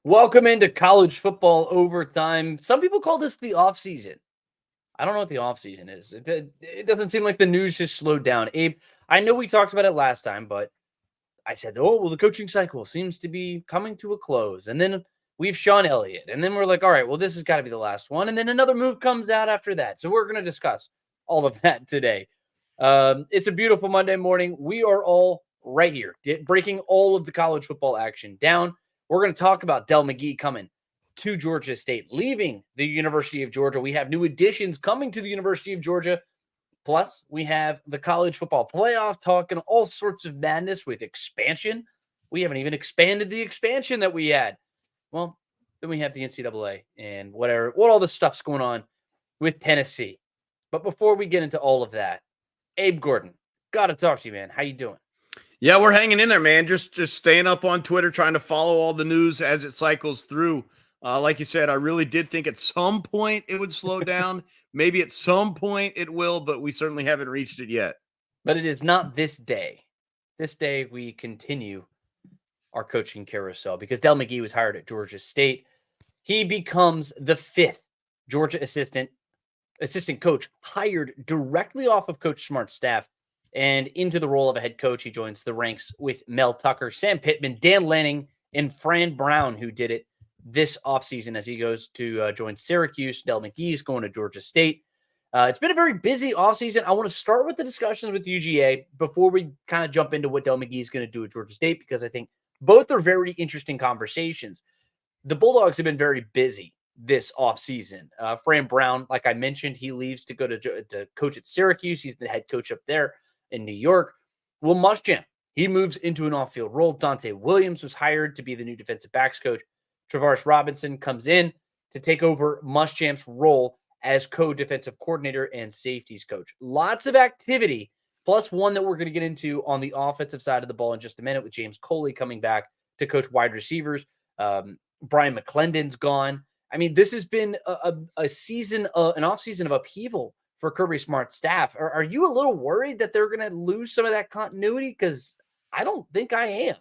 Welcome into college football overtime. Some people call this the off season. I don't know what the off season is. It doesn't seem like the news just slowed down. Abe, I know we talked about it last time, but I said, oh, well, the coaching cycle seems to be coming to a close. And then we have Sean Elliott. And then we're like, all right, well, this has got to be the last one. And then another move comes out after that. So we're going to discuss all of that today. It's a beautiful Monday morning. We are all right here, breaking all of the college football action down. We're going to talk about Dell McGee coming to Georgia State, leaving the University of Georgia. We have new additions coming to the University of Georgia. Plus, we have the college football playoff talking all sorts of madness with expansion. We haven't even expanded the expansion that we had. Well, then we have the NCAA and what all this stuff's going on with Tennessee. But before we get into all of that, Abe Gordon, got to talk to you, man. How you doing? Yeah, we're hanging in there, man. Just staying up on Twitter, trying to follow all the news as it cycles through. Like you said, I really did think at some point it would slow down. Maybe at some point it will, but we certainly haven't reached it yet. But it is not this day. This day we continue our coaching carousel because Dell McGee was hired at Georgia State. He becomes the fifth Georgia assistant coach hired directly off of Coach Smart's staff and into the role of a head coach. He joins the ranks with Mel Tucker, Sam Pittman, Dan Lanning, and Fran Brown, who did it this offseason as he goes to join Syracuse. Dell McGee is going to Georgia State. It's been a very busy offseason. I want to start with the discussions with UGA before we kind of jump into what Dell McGee is going to do at Georgia State, because I think both are very interesting conversations. The Bulldogs have been very busy this offseason. Fran Brown, like I mentioned, he leaves to go to coach at Syracuse. He's the head coach up there in New York. Will Muschamp, he moves into an off-field role. Dante Williams was hired to be the new defensive backs coach. Travaris Robinson comes in to take over Muschamp's role as co-defensive coordinator and safeties coach. Lots of activity, plus one that we're going to get into on the offensive side of the ball in just a minute with James Coley coming back to coach wide receivers. Brian McClendon's gone. I mean, this has been a season, an offseason of upheaval for Kirby Smart's staff. Are you a little worried that they're going to lose some of that continuity? Because I don't think I am.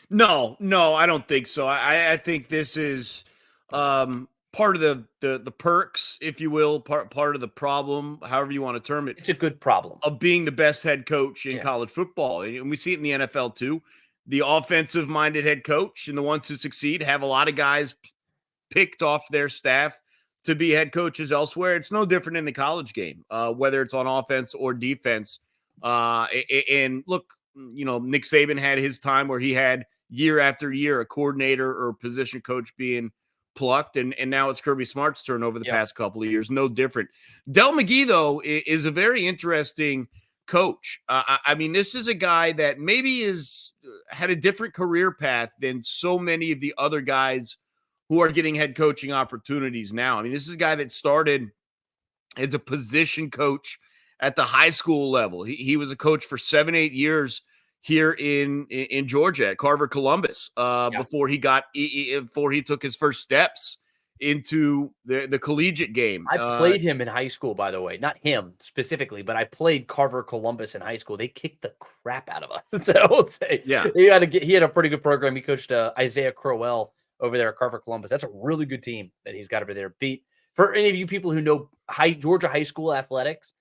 No, I don't think so. I think this is part of the perks, if you will, part of the problem, however you want to term it. It's a good problem of being the best head coach in college football. And we see it in the NFL too. The offensive-minded head coach and the ones who succeed have a lot of guys picked off their staff to be head coaches elsewhere. It's no different in the college game, whether it's on offense or defense. And look, Nick Saban had his time where he had year after year a coordinator or position coach being plucked, and now it's Kirby Smart's turn over the past couple of years. No different. Dell McGee, though, is a very interesting coach. I mean, this is a guy that maybe had a different career path than so many of the other guys who are getting head coaching opportunities now. I mean, this is a guy that started as a position coach at the high school level. He was a coach for 7-8 years here in Georgia at Carver Columbus before he took his first steps into the collegiate game. I played him in high school, by the way. Not him specifically, but I played Carver Columbus in high school. They kicked the crap out of us. I will say. Yeah. He had a pretty good program. He coached Isaiah Crowell over there at Carver Columbus. That's a really good team that he's got over there. Beat for any of you people who know Georgia high school athletics.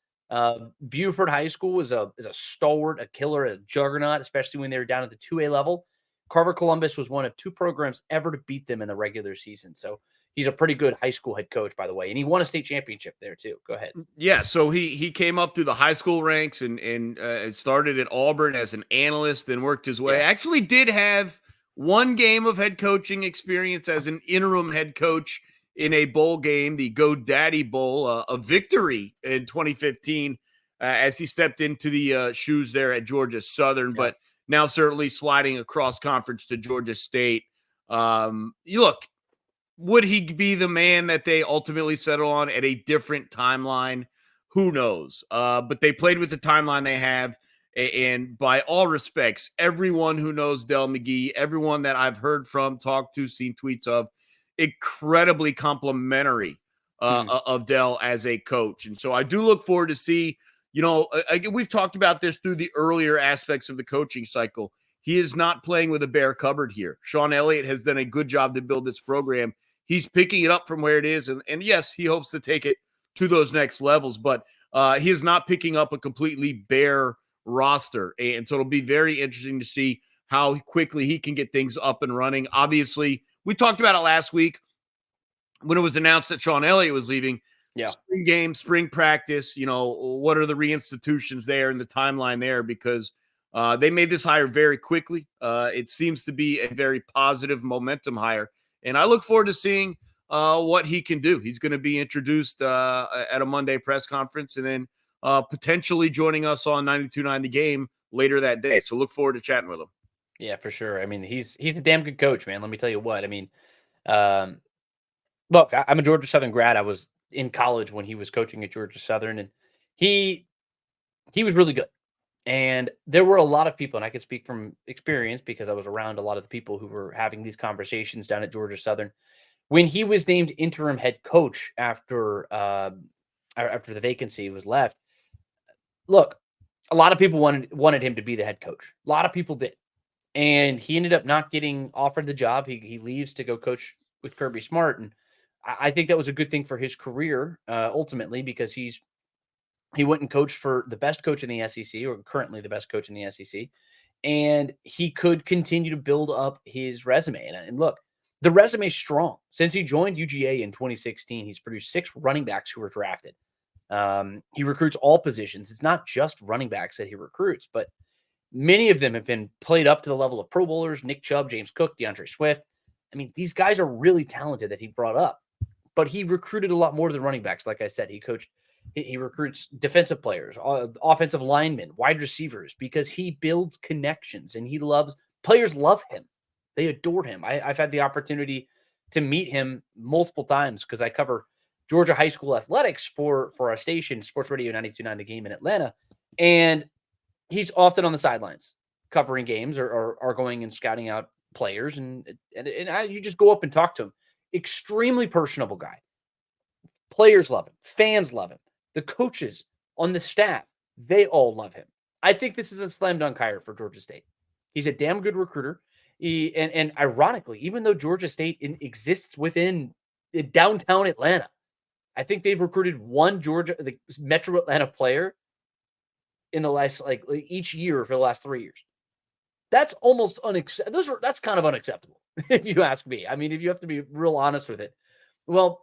Buford High School is a stalwart, a killer, a juggernaut, especially when they were down at the 2A level. Carver Columbus was one of two programs ever to beat them in the regular season. So he's a pretty good high school head coach, by the way, and he won a state championship there too. Go ahead. Yeah, so he came up through the high school ranks and started at Auburn as an analyst and worked his way. Actually did have one game of head coaching experience as an interim head coach in a bowl game, the GoDaddy Bowl, a victory in 2015 as he stepped into the shoes there at Georgia Southern, but now certainly sliding across conference to Georgia State. Look, would he be the man that they ultimately settle on at a different timeline? Who knows? But they played with the timeline they have. And by all respects, everyone who knows Dell McGee, everyone that I've heard from, talked to, seen tweets of, incredibly complimentary of Dell as a coach. And so I do look forward to see, we've talked about this through the earlier aspects of the coaching cycle. he is not playing with a bare cupboard here. Sean Elliott has done a good job to build this program. He's picking it up from where it is. And yes, he hopes to take it to those next levels, but he is not picking up a completely bare roster. And so it'll be very interesting to see how quickly he can get things up and running. Obviously, we talked about it last week when it was announced that Sean Elliott was leaving. Yeah. Spring game, spring practice, what are the reinstitutions there and the timeline there? Because they made this hire very quickly. It seems to be a very positive momentum hire. And I look forward to seeing what he can do. He's going to be introduced at a Monday press conference and then potentially joining us on 92.9 The Game later that day. So look forward to chatting with him. Yeah, for sure. I mean, he's a damn good coach, man. Let me tell you what. I mean, look, I'm a Georgia Southern grad. I was in college when he was coaching at Georgia Southern, and he was really good. And there were a lot of people, and I can speak from experience because I was around a lot of the people who were having these conversations down at Georgia Southern. When he was named interim head coach after the vacancy was left, look, a lot of people wanted him to be the head coach. A lot of people did. And he ended up not getting offered the job. He leaves to go coach with Kirby Smart. And I think that was a good thing for his career, ultimately, because he went and coached for the best coach in the SEC, or currently the best coach in the SEC. And he could continue to build up his resume. And look, the resume is strong. Since he joined UGA in 2016, he's produced 6 running backs who were drafted. He recruits all positions. It's not just running backs that he recruits, but many of them have been played up to the level of Pro Bowlers: Nick Chubb, James Cook, DeAndre Swift. I mean, these guys are really talented that he brought up, but he recruited a lot more than running backs. Like I said, he recruits defensive players, offensive linemen, wide receivers, because he builds connections and players love him. They adore him. I've had the opportunity to meet him multiple times because I cover Georgia high school athletics for our station, Sports Radio 92.9 The Game in Atlanta. And he's often on the sidelines covering games or going and scouting out players. And you just go up and talk to him. Extremely personable guy. Players love him. Fans love him. The coaches on the staff, they all love him. I think this is a slam dunk hire for Georgia State. He's a damn good recruiter. And ironically, even though Georgia State exists within downtown Atlanta, I think they've recruited one the Metro Atlanta player in the last, each year for the last 3 years. That's almost unacceptable. That's kind of unacceptable, if you ask me. I mean, if you have to be real honest with it. Well,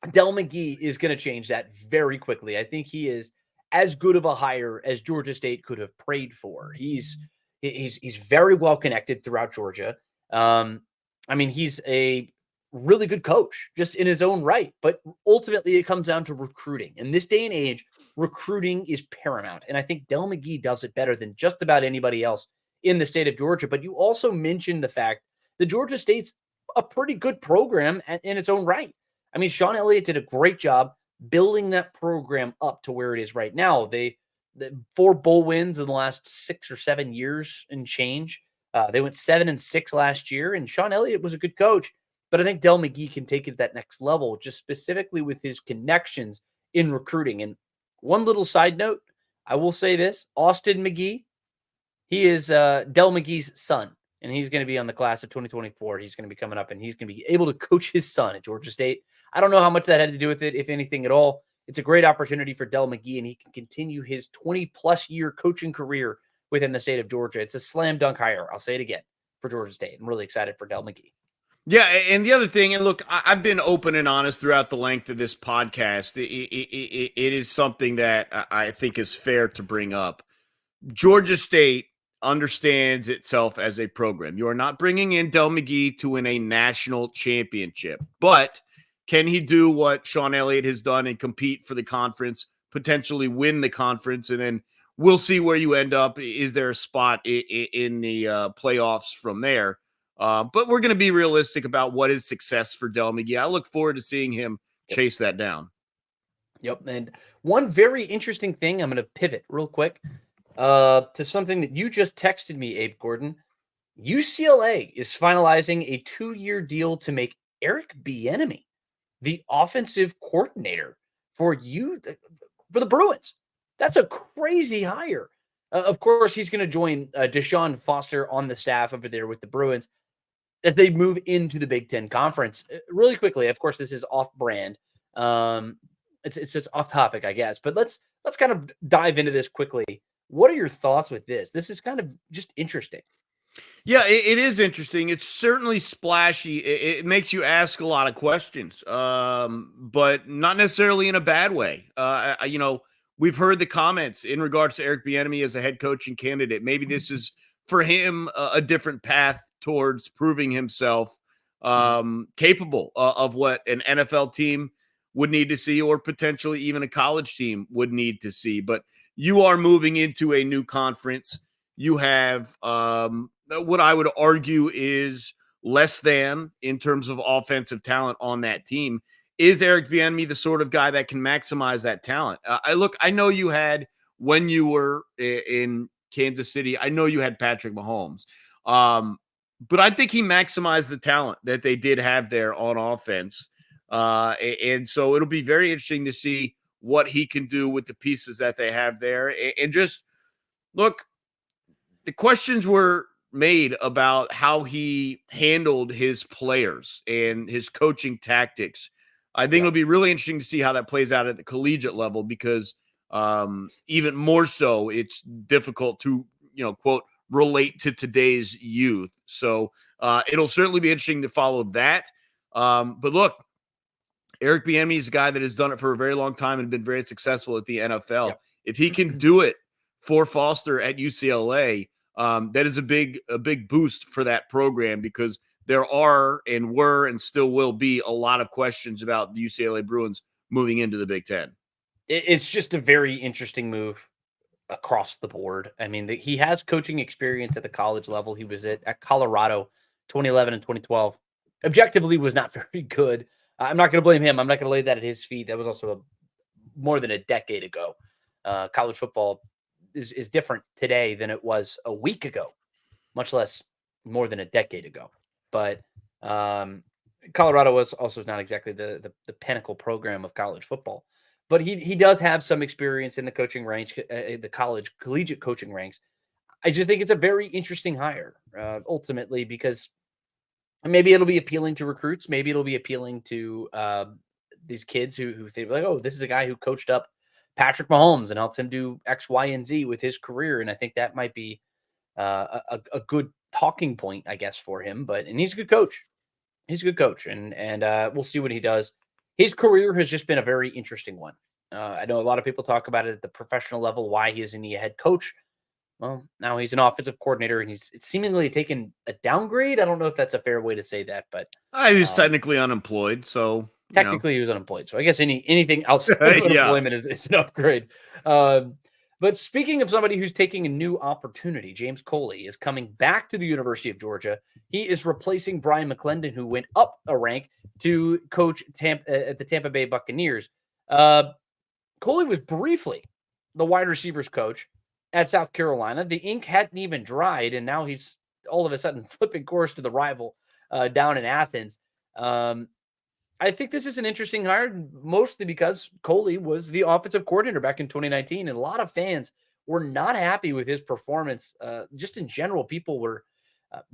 Dell McGee is going to change that very quickly. I think he is as good of a hire as Georgia State could have prayed for. He's very well connected throughout Georgia. I mean, he's a really good coach just in his own right, but ultimately it comes down to recruiting. In this day and age, recruiting is paramount. And I think Dell McGee does it better than just about anybody else in the state of Georgia. But you also mentioned the fact that Georgia State's a pretty good program in its own right. I mean, Sean Elliott did a great job building that program up to where it is right now. The 4 bowl wins in the last 6 or 7 years and change. They went 7-6 last year, and Sean Elliott was a good coach. But I think Dell McGee can take it to that next level, just specifically with his connections in recruiting. And one little side note, I will say this: Austin McGee, he is Dell McGee's son, and he's going to be on the class of 2024. He's going to be coming up, and he's going to be able to coach his son at Georgia State. I don't know how much that had to do with it, if anything at all. It's a great opportunity for Dell McGee, and he can continue his 20-plus year coaching career within the state of Georgia. It's a slam dunk hire. I'll say it again for Georgia State. I'm really excited for Dell McGee. Yeah, and the other thing, and look, I've been open and honest throughout the length of this podcast. It is something that I think is fair to bring up. Georgia State understands itself as a program. You are not bringing in Dell McGee to win a national championship, but can he do what Sean Elliott has done and compete for the conference, potentially win the conference, and then we'll see where you end up. Is there a spot in the playoffs from there? But we're going to be realistic about what is success for Dell McGee. I look forward to seeing him chase that down. Yep. And one very interesting thing, I'm going to pivot real quick to something that you just texted me, Abe Gordon. UCLA is finalizing a 2-year deal to make Eric Bieniemy the offensive coordinator for the Bruins. That's a crazy hire. Of course, he's going to join Deshaun Foster on the staff over there with the Bruins as they move into the Big Ten Conference. Really quickly, of course, this is off-brand. It's just off topic, I guess. But let's kind of dive into this quickly. What are your thoughts with this? This is kind of just interesting. Yeah, it is interesting. It's certainly splashy. It makes you ask a lot of questions, but not necessarily in a bad way. We've heard the comments in regards to Eric Bieniemy as a head coaching candidate. Maybe this is for him a different path towards proving himself capable of what an NFL team would need to see, or potentially even a college team would need to see. But you are moving into a new conference. You have what I would argue is less than in terms of offensive talent on that team. Is Eric Bieniemy the sort of guy that can maximize that talent? I know you had, when you were in Kansas City, I know you had Patrick Mahomes. But I think he maximized the talent that they did have there on offense. And so it'll be very interesting to see what he can do with the pieces that they have there. And just look, the questions were made about how he handled his players and his coaching tactics. I think it'll be really interesting to see how that plays out at the collegiate level, because even more so, it's difficult to, quote, relate to today's youth. So it'll certainly be interesting to follow that. But look, Eric Bieniemy is a guy that has done it for a very long time and been very successful at the NFL. Yep. If he can do it for Foster at UCLA, that is a big boost for that program, because there are and were and still will be a lot of questions about the UCLA Bruins moving into the Big Ten. It's just a very interesting move across the board. I mean, he has coaching experience at the college level. He was at Colorado 2011 and 2012. Objectively was not very good. I'm not going to blame him. I'm not going to lay that at his feet. That was also more than a decade ago. College football is different today than it was a week ago, much less more than a decade ago. But Colorado was also not exactly the pinnacle program of college football. But he does have some experience in the coaching ranks, the collegiate coaching ranks. I just think it's a very interesting hire, ultimately, because maybe it'll be appealing to recruits. Maybe it'll be appealing to these kids who think like, oh, this is a guy who coached up Patrick Mahomes and helped him do X, Y, and Z with his career. And I think that might be a good talking point, I guess, for him. And he's a good coach. He's a good coach, and we'll see what he does. His career has just been a very interesting one. I know a lot of people talk about it at the professional level. Why isn't he a head coach? Well, now he's an offensive coordinator, and he's seemingly taken a downgrade. I don't know if that's a fair way to say that, but he was technically unemployed. So technically he was unemployed. So I guess anything else unemployment is an upgrade. But speaking of somebody who's taking a new opportunity, James Coley is coming back to the University of Georgia. He is replacing Brian McClendon, who went up a rank to coach at the Tampa Bay Buccaneers. Coley was briefly the wide receivers coach at South Carolina. The ink hadn't even dried, and now he's all of a sudden flipping course to the rival down in Athens. I think this is an interesting hire, mostly because Coley was the offensive coordinator back in 2019, and a lot of fans were not happy with his performance. Just in general, people were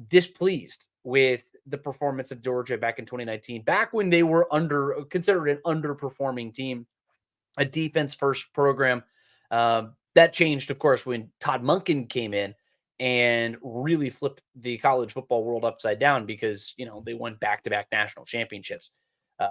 displeased with the performance of Georgia back in 2019, back when they were considered an underperforming team, a defense-first program. That changed, of course, when Todd Monken came in and really flipped the college football world upside down, because they won back-to-back national championships.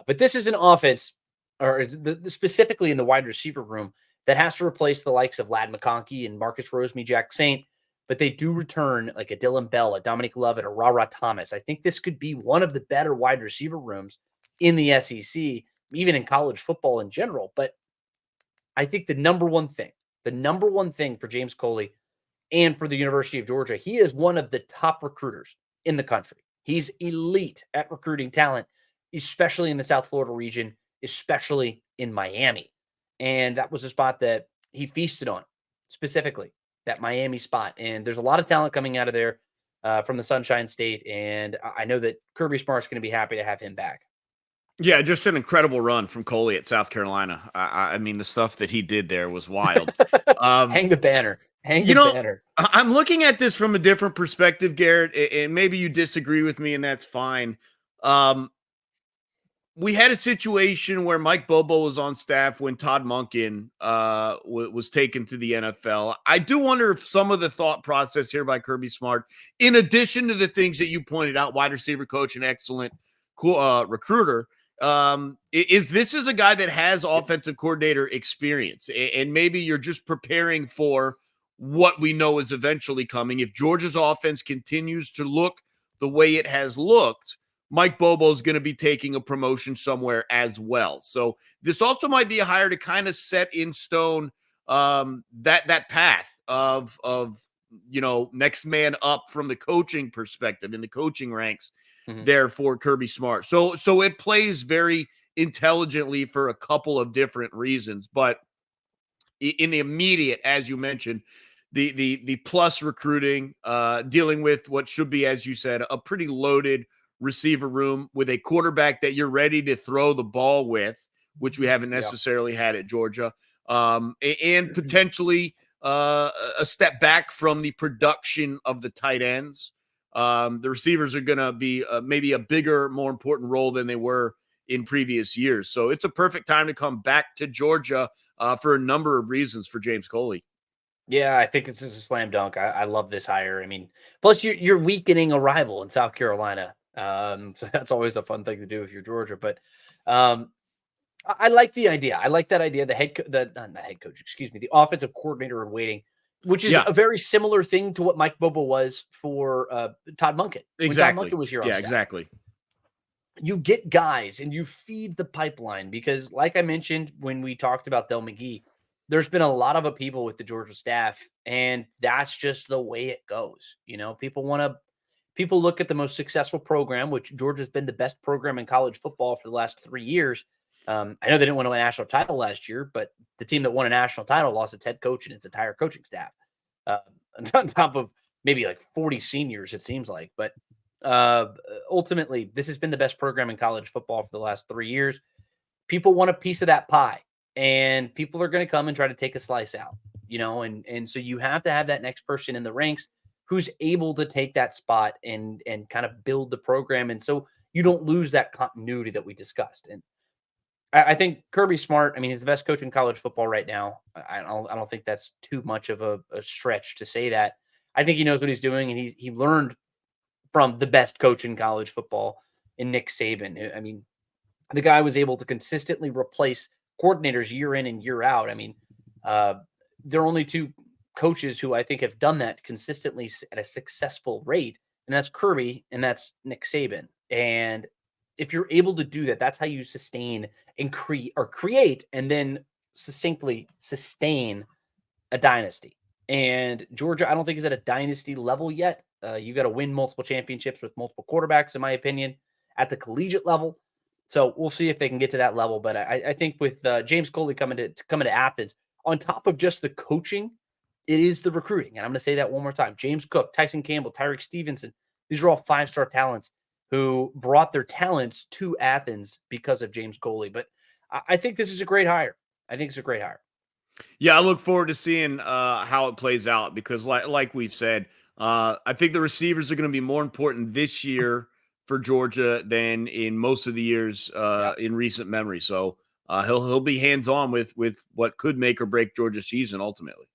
But this is an offense, or specifically in the wide receiver room, that has to replace the likes of Ladd McConkey and Marcus Rosemy-Jack-Saint. But they do return like a Dylan Bell, a Dominic Lovett, a Ra Thomas. I think this could be one of the better wide receiver rooms in the SEC, even in college football in general. But I think the number one thing for James Coley and for the University of Georgia, he is one of the top recruiters in the country. He's elite at recruiting talent, especially in the South Florida region, especially in Miami. And that was a spot that he feasted on, specifically that Miami spot. And there's a lot of talent coming out of there from the Sunshine State. And I know that Kirby Smart's going to be happy to have him back. Yeah, just an incredible run from Coley at South Carolina. I mean, the stuff that he did there was wild. Hang the banner. Hang You the know, banner. I'm looking at this from a different perspective, Garrett, and maybe you disagree with me, and that's fine. We had a situation where Mike Bobo was on staff when Todd Monken was taken to the NFL. I do wonder if some of the thought process here by Kirby Smart, in addition to the things that you pointed out, wide receiver coach, an excellent recruiter, is this is a guy that has offensive coordinator experience, and maybe you're just preparing for what we know is eventually coming. If Georgia's offense continues to look the way it has looked, Mike Bobo is going to be taking a promotion somewhere as well. This also might be a hire to kind of set in stone that path of next man up from the coaching perspective in the coaching ranks there for Kirby Smart. So it plays very intelligently for a couple of different reasons, but in the immediate, as you mentioned, the plus recruiting, dealing with what should be, as you said, a pretty loaded receiver room with a quarterback that you're ready to throw the ball with, which we haven't necessarily had at Georgia, and potentially a step back from the production of the tight ends. The receivers are going to be maybe a bigger, more important role than they were in previous years. So it's a perfect time to come back to Georgia for a number of reasons for James Coley. Yeah, I think this is a slam dunk. I love this hire. I mean, plus you're weakening a rival in South Carolina. So that's always a fun thing to do if you're Georgia. But I like the idea. I like that idea. Not head coach, excuse me, the offensive coordinator in waiting, which is a very similar thing to what Mike Bobo was for Todd Monken. Exactly. When Todd Monken was here on staff. Exactly. You get guys and you feed the pipeline because, like I mentioned when we talked about Dell McGee, there's been a lot of upheaval with the Georgia staff, and that's just the way it goes. People look at the most successful program, which Georgia's been the best program in college football for the last 3 years. I know they didn't win a national title last year, but the team that won a national title lost its head coach and its entire coaching staff, on top of maybe like 40 seniors, it seems like. But ultimately, this has been the best program in college football for the last 3 years. People want a piece of that pie, and people are going to come and try to take a slice out, and so you have to have that next person in the ranks who's able to take that spot and kind of build the program. And so you don't lose that continuity that we discussed. And I think Kirby Smart, I mean, he's the best coach in college football right now. I don't think that's too much of a stretch to say that. I think he knows what he's doing, and he learned from the best coach in college football in Nick Saban. I mean, the guy was able to consistently replace coordinators year in and year out. I mean, there are only two coaches who I think have done that consistently at a successful rate, and that's Kirby and that's Nick Saban. And if you're able to do that, that's how you sustain and create and then succinctly sustain a dynasty. And Georgia, I don't think is at a dynasty level yet. You got to win multiple championships with multiple quarterbacks, in my opinion, at the collegiate level. So we'll see if they can get to that level. But I think with James Coley coming to Athens, on top of just the coaching, it is the recruiting. And I'm going to say that one more time. James Cook, Tyson Campbell, Tyreek Stevenson, these are all 5-star talents who brought their talents to Athens because of James Coley. But I think this is a great hire. Yeah, I look forward to seeing how it plays out because like we've said, I think the receivers are going to be more important this year for Georgia than in most of the years in recent memory. So he'll be hands-on with what could make or break Georgia's season ultimately.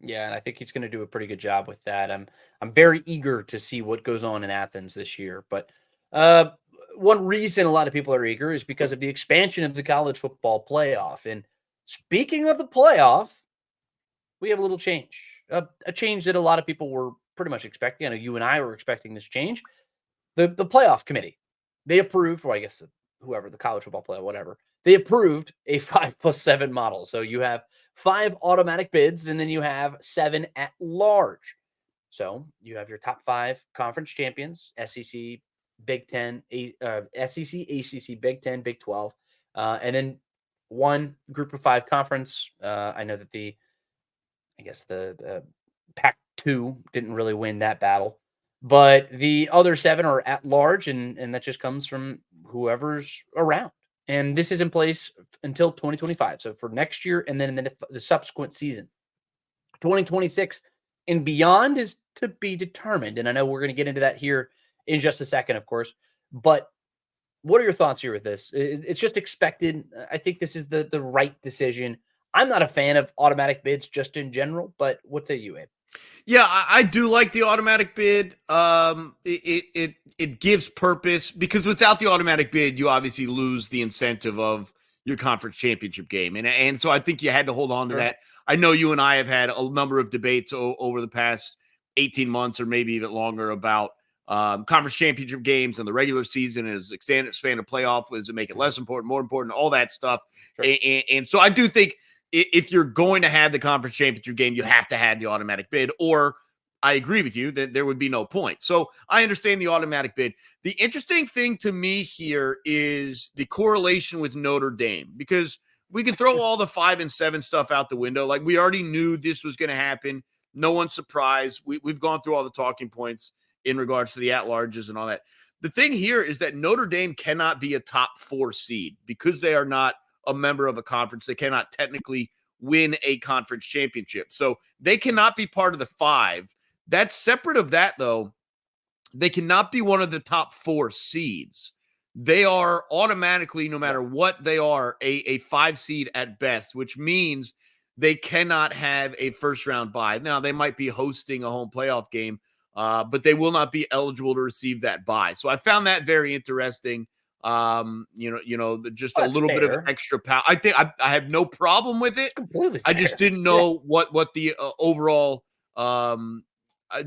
Yeah, and I think he's going to do a pretty good job with that. I'm very eager to see what goes on in Athens this year. But one reason a lot of people are eager is because of the expansion of the college football playoff. And speaking of the playoff, we have a little change, a change that a lot of people were pretty much expecting. I know you and I were expecting this change. The playoff committee, they approved, or I guess whoever, the college football playoff, whatever, they approved a 5+7 model. So you have 5 automatic bids, and then you have 7 at large. So you have your top 5 conference champions: SEC, Big Ten, SEC, ACC, Big Ten, Big 12, and then one group of 5 conference. I know that the Pac-2 didn't really win that battle, but the other 7 are at large, and that just comes from whoever's around. And this is in place until 2025. So for next year and then the subsequent season. 2026 and beyond is to be determined. And I know we're going to get into that here in just a second, of course. But what are your thoughts here with this? It's just expected. I think this is the right decision. I'm not a fan of automatic bids just in general, but what say you, Abe? Yeah, I do like the automatic bid. It gives purpose, because without the automatic bid, you obviously lose the incentive of your conference championship game, and so I think you had to hold on to that. I know you and I have had a number of debates over the past 18 months or maybe even longer about conference championship games and the regular season. Is expanded playoff? Does it make it less important, more important, all that stuff? Sure. And so I do think if you're going to have the conference championship game, you have to have the automatic bid, or I agree with you that there would be no point. So I understand the automatic bid. The interesting thing to me here is the correlation with Notre Dame, because we can throw all the 5 and 7 stuff out the window. Like, we already knew this was going to happen. No one's surprised. We've gone through all the talking points in regards to the at-larges and all that. The thing here is that Notre Dame cannot be a top 4 seed because they are not a member of a conference. They cannot technically win a conference championship. So they cannot be part of the 5. That's separate of that, though. They cannot be one of the top 4 seeds. They are automatically, no matter what they are, a 5 seed at best, which means they cannot have a first-round bye. Now, they might be hosting a home playoff game, but they will not be eligible to receive that bye. So I found that very interesting. Just a little bit of extra power. I think I have no problem with it. Completely I just didn't know what the overall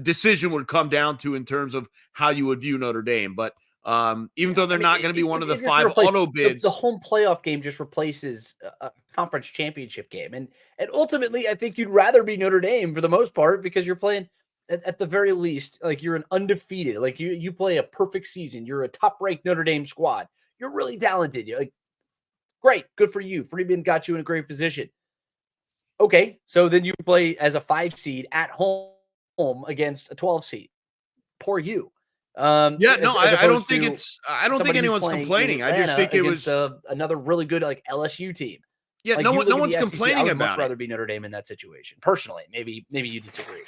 decision would come down to in terms of how you would view Notre Dame. But even though they're not going to be one of the 5 auto bids, the home playoff game just replaces a conference championship game, and ultimately, I think you'd rather be Notre Dame for the most part, because you're playing at the very least, like, you're an undefeated, like you play a perfect season. You're a top-ranked Notre Dame squad. You're really talented. You're like, great, good for you. Freeman got you in a great position. Okay, so then you play as a 5 seed at home against a 12 seed. Poor you. I don't think anyone's complaining. I just think it was another really good, like, LSU team. Yeah, like, no one's complaining about it. I would much rather be Notre Dame in that situation. Personally, maybe you disagree.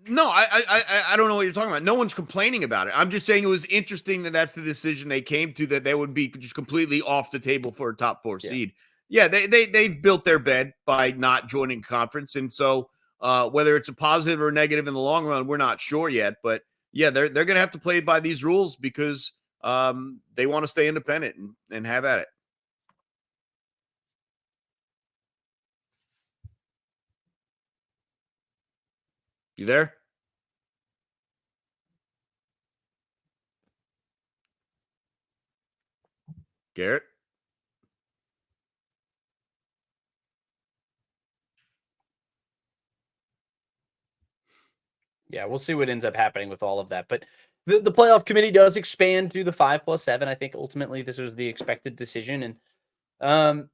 No, I don't know what you're talking about. No one's complaining about it. I'm just saying it was interesting that that's the decision they came to, that they would be just completely off the table for a top 4 seed. Yeah, they've built their bed by not joining conference, and so whether it's a positive or negative in the long run, we're not sure yet. But yeah, they're going to have to play by these rules because they want to stay independent and have at it. You there? Garrett? Yeah, we'll see what ends up happening with all of that. But the playoff committee does expand to the 5+7. I think ultimately this was the expected decision. And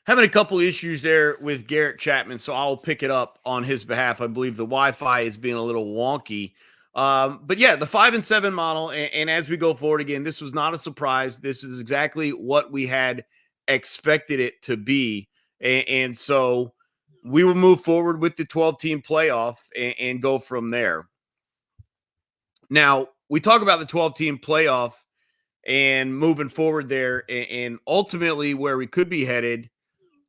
having a couple issues there with Garrett Chapman, so I'll pick it up on his behalf. I believe the Wi-Fi is being a little wonky. But yeah, the 5 and 7 model, and as we go forward again, this was not a surprise. This is exactly what we had expected it to be. And so we will move forward with the 12-team playoff and go from there. Now, we talk about the 12-team playoff and moving forward there, and ultimately where we could be headed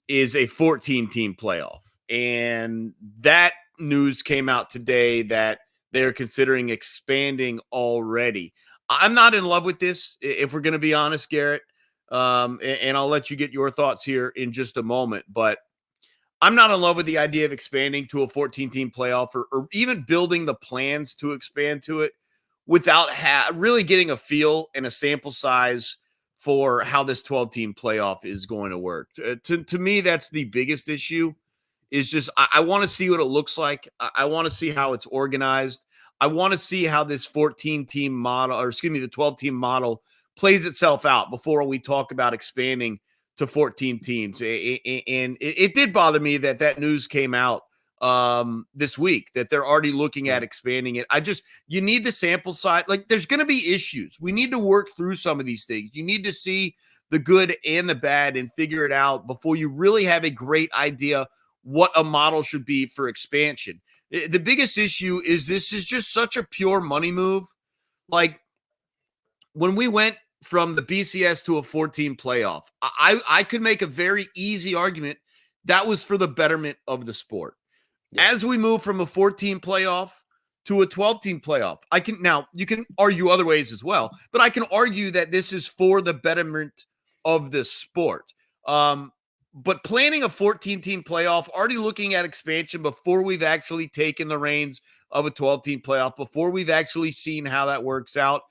is a 14-team playoff. And that news came out today that they're considering expanding already. I'm not in love with this, if we're going to be honest, Garrett. And I'll let you get your thoughts here in just a moment. But I'm not in love with the idea of expanding to a 14-team playoff or even building the plans to expand to it without really getting a feel and a sample size for how this 12-team playoff is going to work. To me, that's the biggest issue, is just I want to see what it looks like. I want to see how it's organized. I want to see how this 14-team model, or excuse me, the 12-team model plays itself out before we talk about expanding to 14 teams. And it did bother me that news came out this week that they're already looking at expanding it. You need the sample size. Like, there's going to be issues. We need to work through some of these things. You need to see the good and the bad and figure it out before you really have a great idea what a model should be for expansion. The biggest issue is this is just such a pure money move. Like, when we went from the BCS to a 14 playoff, I could make a very easy argument that was for the betterment of the sport. Yeah. As we move from a 14 playoff to a 12-team playoff, you can argue other ways as well, but I can argue that this is for the betterment of the sport. But planning a 14-team playoff, already looking at expansion before we've actually taken the reins of a 12-team playoff, before we've actually seen how that works out,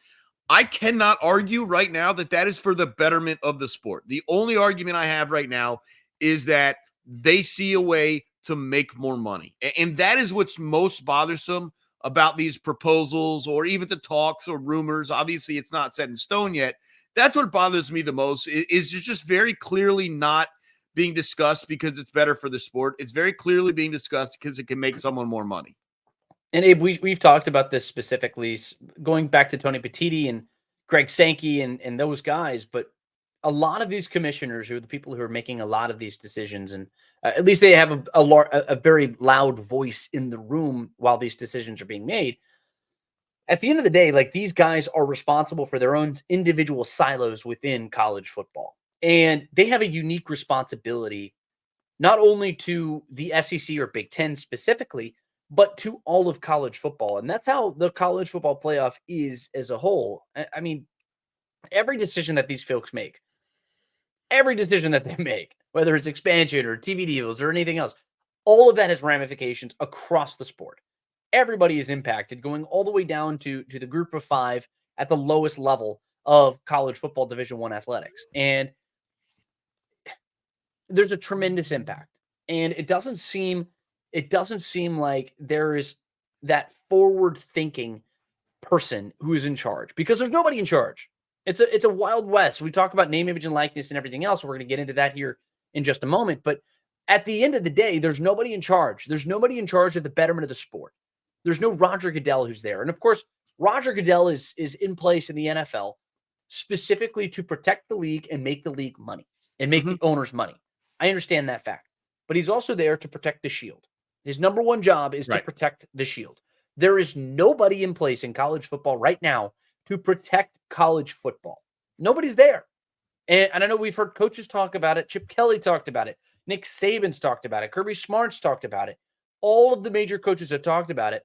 I cannot argue right now that that is for the betterment of the sport. The only argument I have right now is that they see a way to make more money. And that is what's most bothersome about these proposals or even the talks or rumors. Obviously, it's not set in stone yet. That's what bothers me the most is just very clearly not being discussed because it's better for the sport. It's very clearly being discussed because it can make someone more money. And Abe, we've talked about this specifically going back to Tony Petitti and Greg Sankey and those guys, but a lot of these commissioners are the people who are making a lot of these decisions, and at least they have a very loud voice in the room while these decisions are being made. At the end of the day, like, these guys are responsible for their own individual silos within college football, and they have a unique responsibility not only to the SEC or Big Ten specifically, but to all of college football. And that's how the college football playoff is as a whole. I mean, every decision that these folks make, every decision that they make, whether it's expansion or TV deals or anything else, all of that has ramifications across the sport. Everybody is impacted, going all the way down to the group of five at the lowest level of college football Division I athletics. And there's a tremendous impact. And it doesn't seem like there is that forward-thinking person who is in charge, because there's nobody in charge. It's a wild west. We talk about name, image, and likeness and everything else. We're going to get into that here in just a moment. But at the end of the day, there's nobody in charge. There's nobody in charge of the betterment of the sport. There's no Roger Goodell who's there. And of course, Roger Goodell is in place in the NFL specifically to protect the league and make the league money and make the owners money. I understand that fact. But he's also there to protect the shield. His number one job is to protect the shield. There is nobody in place in college football right now to protect college football. Nobody's there. And I know we've heard coaches talk about it. Chip Kelly talked about it. Nick Saban's talked about it. Kirby Smart's talked about it. All of the major coaches have talked about it.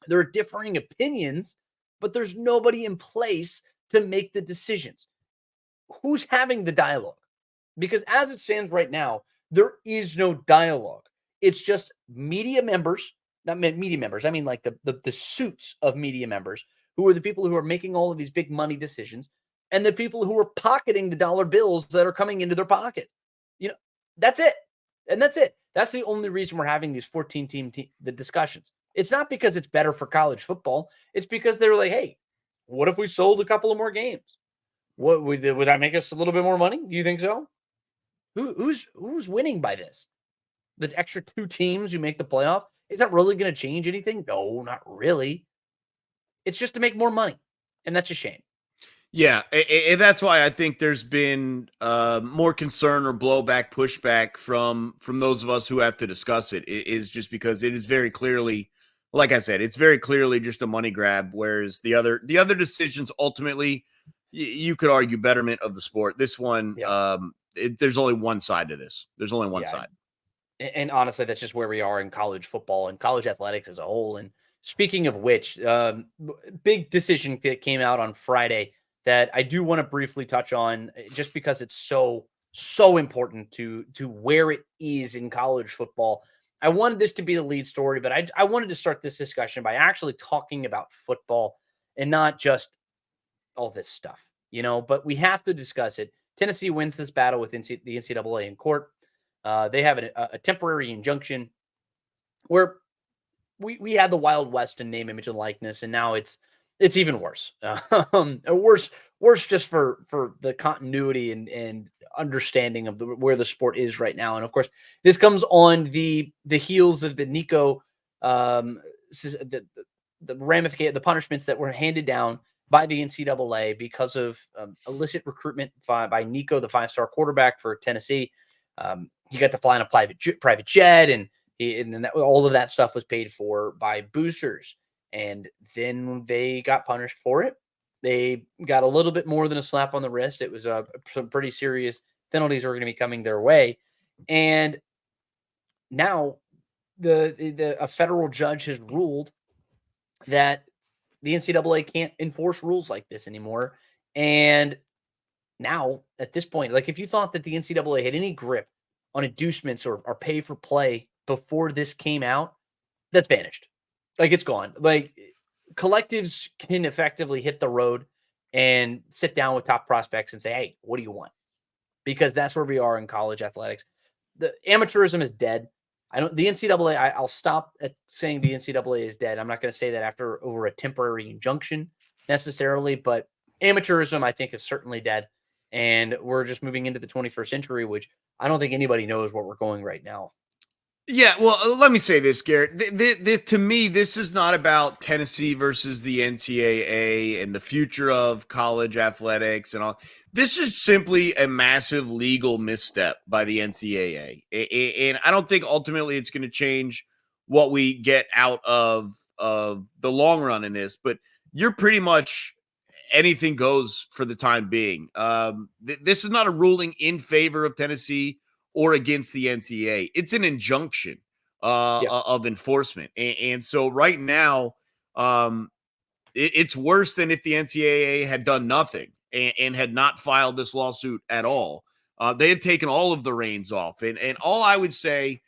There are differing opinions, but there's nobody in place to make the decisions. Who's having the dialogue? Because as it stands right now, there is no dialogue. It's just media members, not media members. I mean, like the suits of media members, who are the people who are making all of these big money decisions, and the people who are pocketing the dollar bills that are coming into their pocket. You know, that's it. And that's it. That's the only reason we're having these 14-team the discussions. It's not because it's better for college football. It's because they're like, hey, what if we sold a couple of more games? What would that make us a little bit more money? Do you think so? Who's winning by this? The extra two teams who make the playoff? Is that really going to change anything? No, not really. It's just to make more money, and that's a shame. Yeah, and that's why I think there's been more concern or blowback, pushback from those of us who have to discuss it. It is just because it is very clearly, like I said, it's very clearly just a money grab. Whereas the other decisions ultimately, you could argue betterment of the sport. This one, there's only one side to this. There's only one side. And honestly, that's just where we are in college football and college athletics as a whole. And speaking of which, big decision that came out on Friday that I do want to briefly touch on, just because it's so important to where it is in college football. I wanted this to be the lead story, but I wanted to start this discussion by actually talking about football and not just all this stuff, but we have to discuss it. Tennessee wins this battle with the NCAA in court. They have a temporary injunction where we had the Wild West in name, image, and likeness, and now it's It's even worse. Worse just for the continuity and understanding of where the sport is right now. And of course, this comes on the heels of the Nico, the ramification, the punishments that were handed down by the NCAA because of illicit recruitment by Nico, the 5-star quarterback for Tennessee. He got to fly in a private jet, and all of that stuff was paid for by boosters. And then they got punished for it. They got a little bit more than a slap on the wrist. It was some pretty serious penalties are going to be coming their way. And now a federal judge has ruled that the NCAA can't enforce rules like this anymore. And now at this point, like if you thought that the NCAA had any grip on inducements or pay for play before this came out, that's vanished. Like it's gone. Like collectives can effectively hit the road and sit down with top prospects and say, hey, what do you want? Because that's where we are in college athletics. The amateurism is dead. The NCAA, I'll stop at saying the NCAA is dead. I'm not going to say that over a temporary injunction necessarily, but amateurism, I think, is certainly dead. And we're just moving into the 21st century, which I don't think anybody knows where we're going right now. Yeah, well, let me say this, Garrett. To me, this is not about Tennessee versus the NCAA and the future of college athletics and all. This is simply a massive legal misstep by the NCAA. And I don't think ultimately it's going to change what we get out of the long run in this, but you're pretty much anything goes for the time being. This is not a ruling in favor of Tennessee or against the NCAA. It's an injunction of enforcement. And so right now, it's worse than if the NCAA had done nothing and had not filed this lawsuit at all. They had taken all of the reins off. And all I would say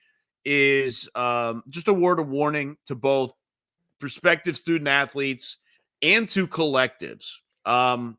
is just a word of warning to both prospective student athletes and to collectives. While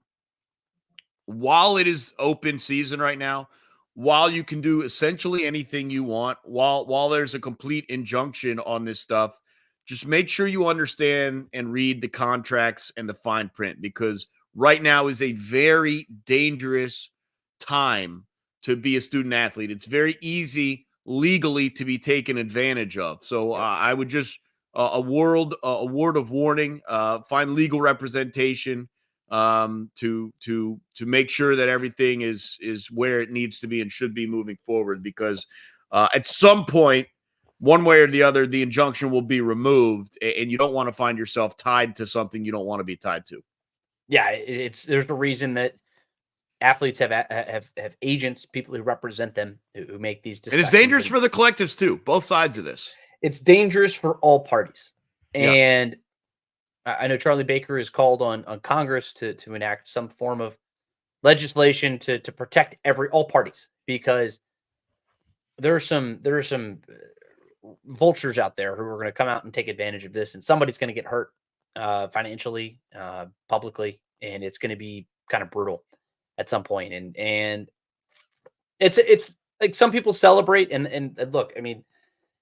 it is open season right now, while you can do essentially anything you want, while there's a complete injunction on this stuff, just make sure you understand and read the contracts and the fine print, because right now is a very dangerous time to be a student athlete. It's very easy legally to be taken advantage of. So I would just a word of warning, find legal representation to make sure that everything is where it needs to be and should be moving forward, because at some point, one way or the other, the injunction will be removed, and you don't want to find yourself tied to something you don't want to be tied to. Yeah, there's a reason that athletes have agents, people who represent them, who make these decisions. And it's dangerous for the collectives too, both sides of this. It's dangerous for all parties. And I know Charlie Baker has called on Congress to enact some form of legislation to protect all parties, because there are some vultures out there who are going to come out and take advantage of this, and somebody's going to get hurt financially, publicly, and it's going to be kind of brutal at some point. And it's like some people celebrate and look, I mean,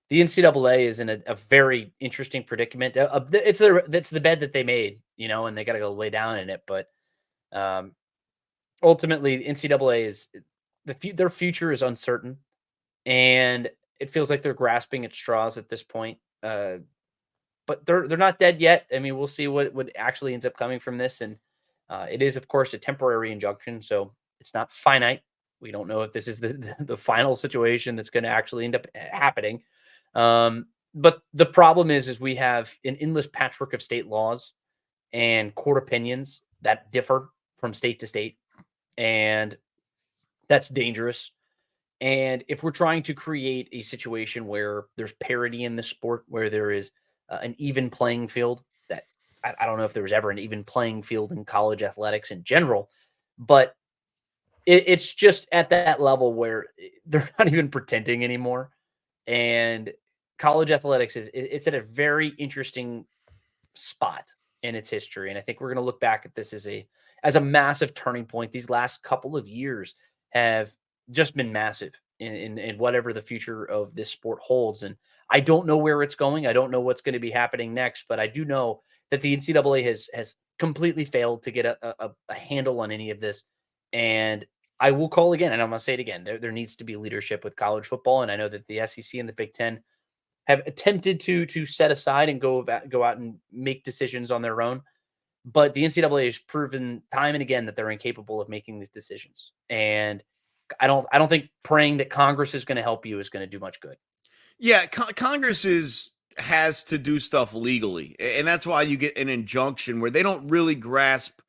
the NCAA is in a very interesting predicament. It's the bed that they made, and they got to go lay down in it. But ultimately, the NCAA is their future is uncertain, and it feels like they're grasping at straws at this point. But they're not dead yet. I mean, we'll see what actually ends up coming from this, and it is, of course, a temporary injunction, so it's not finite. We don't know if this is the final situation that's going to actually end up happening. But the problem is we have an endless patchwork of state laws and court opinions that differ from state to state, and that's dangerous. And if we're trying to create a situation where there's parity in the sport, where there is an even playing field, that I don't know if there was ever an even playing field in college athletics in general, but it's just at that level where they're not even pretending anymore. And college athletics it's at a very interesting spot in its history. And I think we're going to look back at this as a massive turning point. These last couple of years have just been massive in whatever the future of this sport holds. And I don't know where it's going. I don't know what's going to be happening next, but I do know that the NCAA has completely failed to get a handle on any of this. And I will call again, and I'm going to say it again. There needs to be leadership with college football, and I know that the SEC and the Big Ten have attempted to set aside and go out and make decisions on their own. But the NCAA has proven time and again that they're incapable of making these decisions. And I don't think praying that Congress is going to help you is going to do much good. Yeah, Congress has to do stuff legally, and that's why you get an injunction where they don't really grasp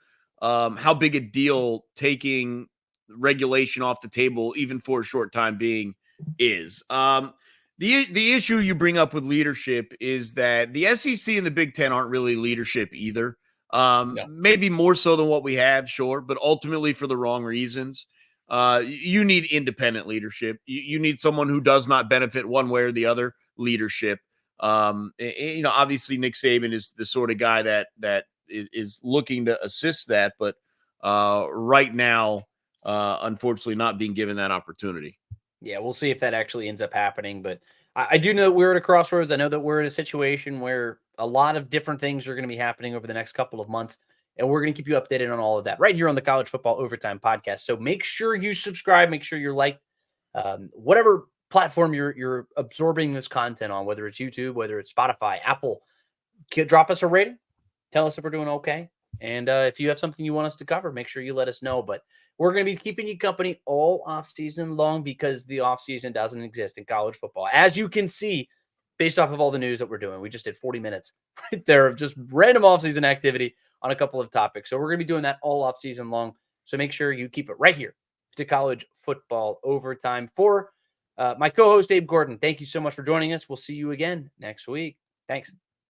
how big a deal taking regulation off the table, even for a short time being, is. The issue you bring up with leadership is that the SEC and the Big Ten aren't really leadership either. No. Maybe more so than what we have, sure, but ultimately for the wrong reasons. You need independent leadership. You need someone who does not benefit one way or the other leadership. Obviously Nick Saban is the sort of guy that is looking to assist that, but right now, unfortunately, not being given that opportunity. Yeah, we'll see if that actually ends up happening. But I do know that we're at a crossroads. I know that we're in a situation where a lot of different things are going to be happening over the next couple of months. And we're going to keep you updated on all of that right here on the College Football Overtime Podcast. So make sure you subscribe. Make sure you're like whatever platform you're absorbing this content on, whether it's YouTube, whether it's Spotify, Apple. Drop us a rating. Tell us if we're doing okay. And if you have something you want us to cover, make sure you let us know. But we're going to be keeping you company all offseason long because the offseason doesn't exist in college football. As you can see, based off of all the news that we're doing, we just did 40 minutes right there of just random offseason activity on a couple of topics. So we're going to be doing that all offseason long. So make sure you keep it right here to College Football Overtime. For my co-host, Abe Gordon, thank you so much for joining us. We'll see you again next week. Thanks.